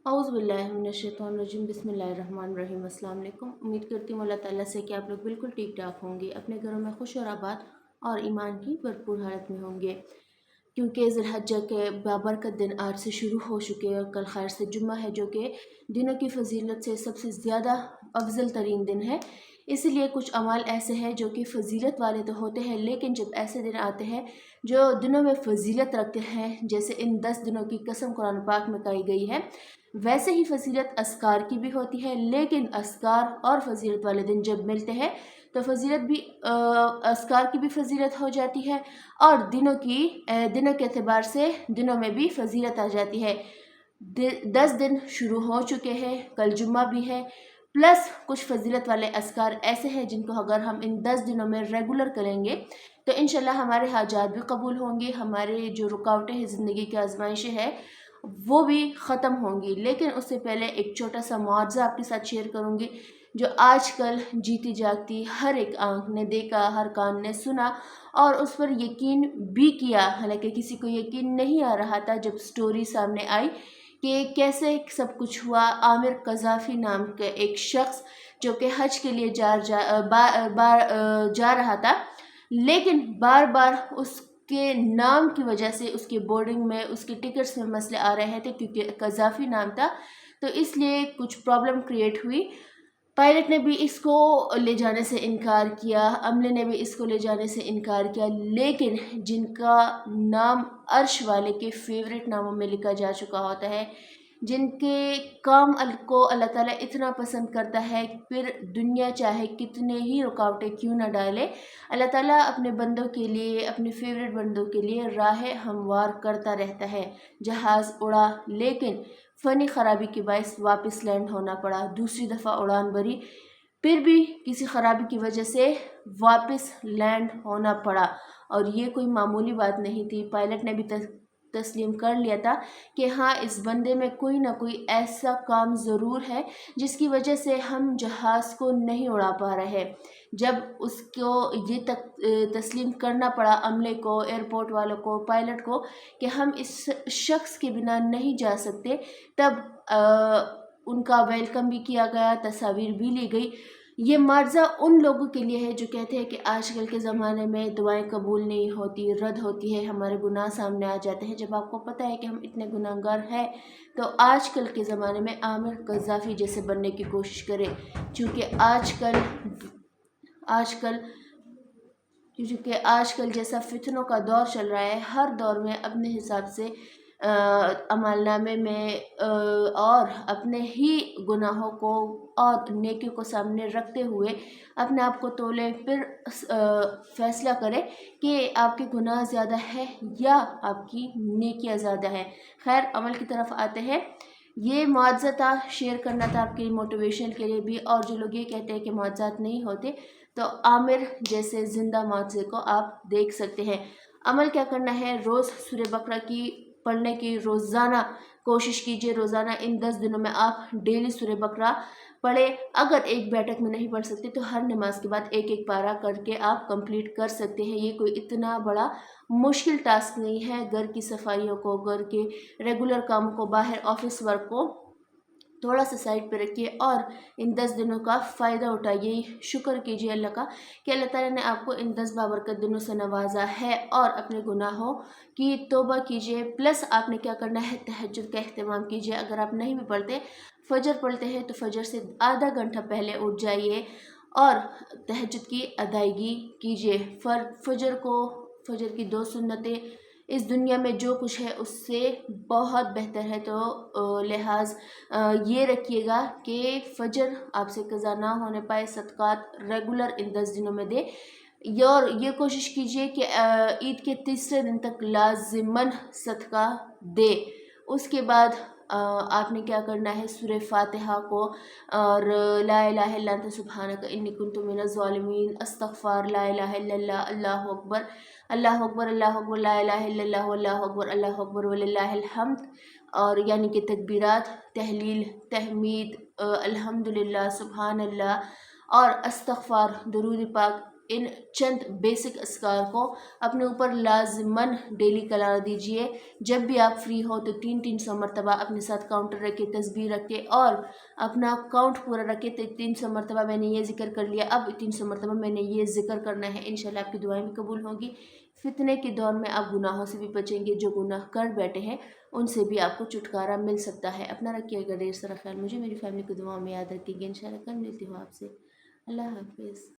اعوذ باللہ من الشیطان الرجیم بسم اللہ الرحمن الرحیم۔ السلام علیکم۔ امید کرتی ہوں اللہ تعالیٰ سے کہ آپ لوگ بالکل ٹھیک ٹھاک ہوں گے، اپنے گھروں میں خوش اور آباد اور ایمان کی بھرپور حالت میں ہوں گے، کیونکہ ذی الحجہ کے بابرکت دن آج سے شروع ہو چکے ہیں اور کل خیر سے جمعہ ہے، جو کہ دنوں کی فضیلت سے سب سے زیادہ افضل ترین دن ہے۔ اسی لیے کچھ اعمال ایسے ہیں جو کہ فضیلت والے تو ہوتے ہیں، لیکن جب ایسے دن آتے ہیں جو دنوں میں فضیلت رکھتے ہیں، جیسے ان 10 دنوں کی قسم قرآن پاک میں کہی گئی ہے، ویسے ہی فضیلت اذکار کی بھی ہوتی ہے، لیکن اذکار اور فضیلت والے دن جب ملتے ہیں تو فضیلت بھی اذکار کی بھی فضیلت ہو جاتی ہے، اور دنوں کے اعتبار سے دنوں میں بھی فضیلت آ جاتی ہے۔ 10 دن شروع ہو چکے ہیں، کل جمعہ بھی ہے، پلس کچھ فضیلت والے اذکار ایسے ہیں جن کو اگر ہم ان 10 دنوں میں ریگولر کریں گے تو انشاءاللہ ہمارے حاجات بھی قبول ہوں گے، ہمارے جو رکاوٹیں ہیں، زندگی کی آزمائشیں ہیں، وہ بھی ختم ہوں گی۔ لیکن اس سے پہلے ایک چھوٹا سا معاوضہ آپ کے ساتھ شیئر کروں گی، جو آج کل جیتی جاگتی ہر ایک آنکھ نے دیکھا، ہر کان نے سنا اور اس پر یقین بھی کیا، حالانکہ کسی کو یقین نہیں آ رہا تھا جب سٹوری سامنے آئی کہ کیسے سب کچھ ہوا۔ عامر قذافی نام کا ایک شخص جو کہ حج کے لیے جا رہا تھا، لیکن بار بار اس کے نام کی وجہ سے اس کے بورڈنگ میں، اس کے ٹکٹس میں مسئلے آ رہے تھے، کیونکہ قذافی نام تھا تو اس لیے کچھ پرابلم کریٹ ہوئی۔ پائلٹ نے بھی اس کو لے جانے سے انکار کیا، عملے نے بھی اس کو لے جانے سے انکار کیا، لیکن جن کا نام عرش والے کے فیوریٹ ناموں میں لکھا جا چکا ہوتا ہے، جن کے کام کو اللہ تعالیٰ اتنا پسند کرتا ہے، پھر دنیا چاہے کتنے ہی رکاوٹیں کیوں نہ ڈالے، اللہ تعالیٰ اپنے بندوں کے لیے، اپنے فیوریٹ بندوں کے لیے راہ ہموار کرتا رہتا ہے۔ جہاز اڑا لیکن فنی خرابی کے باعث واپس لینڈ ہونا پڑا، دوسری دفعہ اڑان بھری، پھر بھی کسی خرابی کی وجہ سے واپس لینڈ ہونا پڑا، اور یہ کوئی معمولی بات نہیں تھی۔ پائلٹ نے بھی تسلیم کر لیا تھا کہ ہاں، اس بندے میں کوئی نہ کوئی ایسا کام ضرور ہے جس کی وجہ سے ہم جہاز کو نہیں اڑا پا رہے۔ جب اس کو یہ تسلیم کرنا پڑا عملے کو، ایئرپورٹ والوں کو، پائلٹ کو، کہ ہم اس شخص کے بنا نہیں جا سکتے، تب ان کا ویلکم بھی کیا گیا، تصاویر بھی لی گئی۔ یہ معجزہ ان لوگوں کے لیے ہے جو کہتے ہیں کہ آج کل کے زمانے میں دعائیں قبول نہیں ہوتی، رد ہوتی ہے، ہمارے گناہ سامنے آ جاتے ہیں۔ جب آپ کو پتہ ہے کہ ہم اتنے گناہ گار ہیں تو آج کل کے زمانے میں عامر قذافی جیسے بننے کی کوشش کریں، کیونکہ آج کل جیسا فتنوں کا دور چل رہا ہے، ہر دور میں اپنے حساب سے عمل نامے میں اور اپنے ہی گناہوں کو اور نیکیوں کو سامنے رکھتے ہوئے اپنے آپ کو تولے، پھر فیصلہ کرے کہ آپ کے گناہ زیادہ ہے یا آپ کی نیکیاں زیادہ ہے۔ خیر، عمل کی طرف آتے ہیں۔ یہ معجزہ تھا، شیئر کرنا تھا آپ کی موٹیویشن کے لیے بھی، اور جو لوگ یہ کہتے ہیں کہ معجزات نہیں ہوتے تو عامر جیسے زندہ معجزے کو آپ دیکھ سکتے ہیں۔ عمل کیا کرنا ہے؟ روز سورہ بقرہ کی پڑھنے کی روزانہ کوشش کیجیے۔ روزانہ ان 10 دنوں میں آپ ڈیلی سورہ بقرہ پڑھیں۔ اگر ایک بیٹھک میں نہیں پڑھ سکتے تو ہر نماز کے بعد ایک پارہ کر کے آپ کمپلیٹ کر سکتے ہیں۔ یہ کوئی اتنا بڑا مشکل ٹاسک نہیں ہے۔ گھر کی صفائیوں کو، گھر کے ریگولر کاموں کو، باہر آفس ورک کو تھوڑا سا سائڈ پہ رکھیے اور ان 10 دنوں کا فائدہ اٹھائیے، شکر کیجیے اللہ کا کہ اللہ تعالیٰ نے آپ کو ان 10 بابرکت دنوں سے نوازا ہے، اور اپنے گناہوں کی توبہ کیجیے۔ پلس آپ نے کیا کرنا ہے؟ تہجد کا اہتمام کیجیے۔ اگر آپ نہیں بھی پڑھتے، فجر پڑھتے ہیں تو فجر سے آدھا گھنٹہ پہلے اٹھ جائیے اور تہجد کی ادائیگی کیجیے۔ فجر کی 2 سنتیں اس دنیا میں جو کچھ ہے اس سے بہت بہتر ہے، تو لحاظ یہ رکھیے گا کہ فجر آپ سے قضا نہ ہونے پائے۔ صدقات ریگولر ان 10 دنوں میں دے، اور یہ کوشش کیجیے کہ عید کے تیسرے دن تک لازماً صدقہ دے۔ اس کے بعد آپ نے کیا کرنا ہے؟ سورہ فاتحہ کو اور لا الہ الا انت سبحانک انی کنت من الظالمین، استغفار، لا الہ الا اللہ، اللہ اکبر، اللہ اکبر، اللہ اکبر، لا الہ الا اللہ، اللہ اکبر، اللہ اکبر وللہ الحمد، اور یعنی کہ تکبیرات، تحلیل، تحمید، الحمدللہ، سبحان اللہ اور استغفار، درود پاک ان چند بیسک اذکار کو اپنے اوپر لازماً ڈیلی کرا دیجئے۔ جب بھی آپ فری ہو تو 300 مرتبہ اپنے ساتھ کاؤنٹر رکھے، تسبیح رکھے اور اپنا کاؤنٹ پورا رکھے۔ 300 مرتبہ میں نے یہ ذکر کر لیا، اب 300 مرتبہ میں نے یہ ذکر کرنا ہے، انشاءاللہ آپ کی دعائیں بھی قبول ہوں گی۔ فتنے کے دور میں آپ گناہوں سے بھی بچیں گے، جو گناہ کر بیٹھے ہیں ان سے بھی آپ کو چھٹکارا مل سکتا ہے۔ اپنا رکھیے گا ڈھیر سارا خیال، مجھے میری فیملی کو دعاؤں میں یاد رکھیں گے۔ انشاءاللہ کل ملتی ہوں آپ سے۔ اللہ حافظ۔